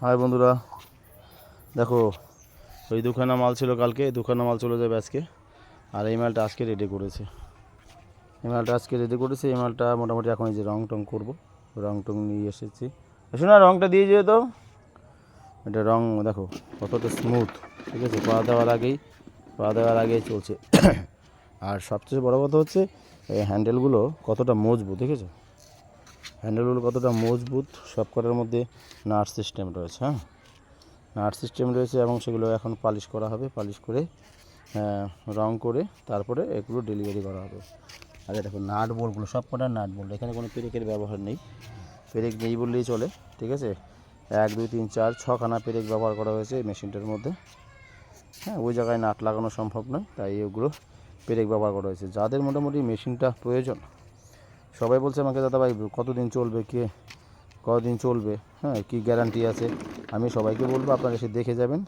High বন্ধুরা, দেখো ওই দুখানা মাল ছিল কালকে, দুখানা মাল চলে যাবে আজকে। আর এই মালটা আজকে রেডি করেছে, এই মালটা মোটামুটি এখন এই যে রং টং করবো, রং টং নিয়ে এসেছি। শোনা, রংটা দিয়ে যেয়ে তো, এটা রং দেখো কতটা স্মুথ, ঠিক আছে? পা দেওয়ার আগেই চলছে। আর সবচেয়ে বড় কথা হচ্ছে এই হ্যান্ডেলগুলো কতটা মজবুত, দেখেছো? হ্যান্ডেলগুলো কতটা মজবুত, সব কটার মধ্যে নাট সিস্টেম রয়েছে। হ্যাঁ, নাট সিস্টেম রয়েছে এবং সেগুলো এখন পালিশ করা হবে। পালিশ করে রং করে তারপরে এগুলো ডেলিভারি করা হবে। আর দেখো নাট বোল্টগুলো, সব কটার নাট বোল্ট, এখানে কোনো পেরেকের ব্যবহার নেই। পেরেক নেই বললেই চলে, ঠিক আছে? 1 2 3 4 6খানা পেরেক ব্যবহার করা হয়েছে এই মেশিনটার মধ্যে। হ্যাঁ, ওই জায়গায় নাট লাগানো সম্ভব নয়, তাই এগুলো পেরেক ব্যবহার করা হয়েছে। যাদের মোটামুটি মেশিনটা প্রয়োজন, সবাই বলছে আমাকে, দাদা ভাই কতদিন চলবে, হ্যাঁ, কী গ্যারান্টি আছে? আমি সবাইকে বলবো আপনারা এসে দেখে যাবেন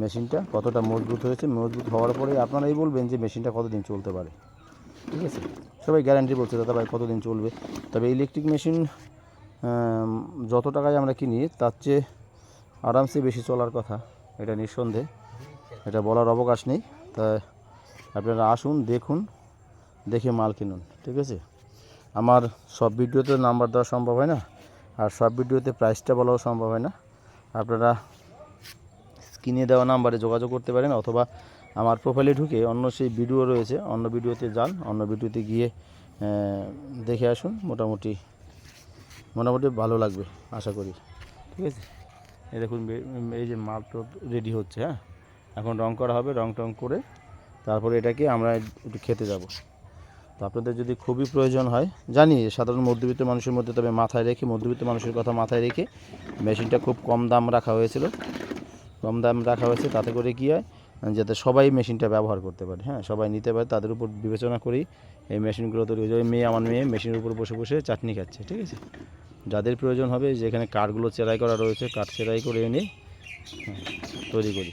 মেশিনটা কতটা মজবুত হয়েছে। মজবুত হওয়ার পরে আপনারাই বলবেন যে মেশিনটা কতদিন চলতে পারে, ঠিক আছে? সবাই গ্যারান্টি বলছে, দাদা ভাই কতদিন চলবে। তবে ইলেকট্রিক মেশিন যত টাকায় আমরা কিনি তার চেয়ে আরামসে বেশি চলার কথা, এটা নিঃসন্দেহে, এটা বলার অবকাশ নেই। তাই আপনারা আসুন, দেখুন, দেখে মাল কিনুন, ঠিক আছে? আমার সব ভিডিওতে নাম্বার দেওয়া সম্ভব হয় না, আর সব ভিডিওতে প্রাইসটা বলাও সম্ভব হয় না। আপনারা স্ক্রিনে দেওয়া নাম্বারে যোগাযোগ করতে পারেন, অথবা আমার প্রোফাইলে ঢুকে অন্য সেই ভিডিও রয়েছে, অন্য ভিডিওতে যান, অন্য ভিডিওতে গিয়ে দেখে আসুন। মোটামুটি ভালো লাগবে আশা করি, ঠিক আছে? এই দেখুন, এই যে মাল তো রেডি হচ্ছে। হ্যাঁ, এখন রং করা হবে, রং টং করে তারপরে এটাকে আমরা একটু খেতে যাব। তো আপনাদের যদি খুবই প্রয়োজন হয়, জানি সাধারণ মধ্যবিত্ত মানুষের মধ্যে, তবে মধ্যবিত্ত মানুষের কথা মাথায় রেখে মেশিনটা খুব কম দাম রাখা হয়েছে, তাতে করে কী হয়, যাতে সবাই মেশিনটা ব্যবহার করতে পারে, হ্যাঁ, সবাই নিতে পারে, তাদের উপর বিবেচনা করেই এই মেশিনগুলো তৈরি হয়েছে। আমার মেয়ে মেশিনের উপর বসে বসে চাটনি খাচ্ছে, ঠিক আছে? যাদের প্রয়োজন হবে, যেখানে কাঠগুলো চেরাই করা রয়েছে, কাঠ চেরাই করে এনে তৈরি করি,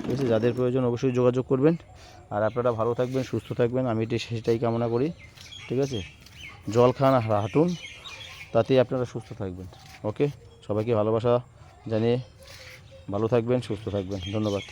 ঠিক আছে? যাদের প্রয়োজন অবশ্যই যোগাযোগ করবেন। আর আপনারা ভালো থাকবেন, সুস্থ থাকবেন, আমি সেটাই কামনা করি, ঠিক আছে? জল খান আর হাঁটুন, তাতেই আপনারা সুস্থ থাকবেন। ওকে, সবাইকে ভালোবাসা জানিয়ে ভালো থাকবেন, সুস্থ থাকবেন, ধন্যবাদ।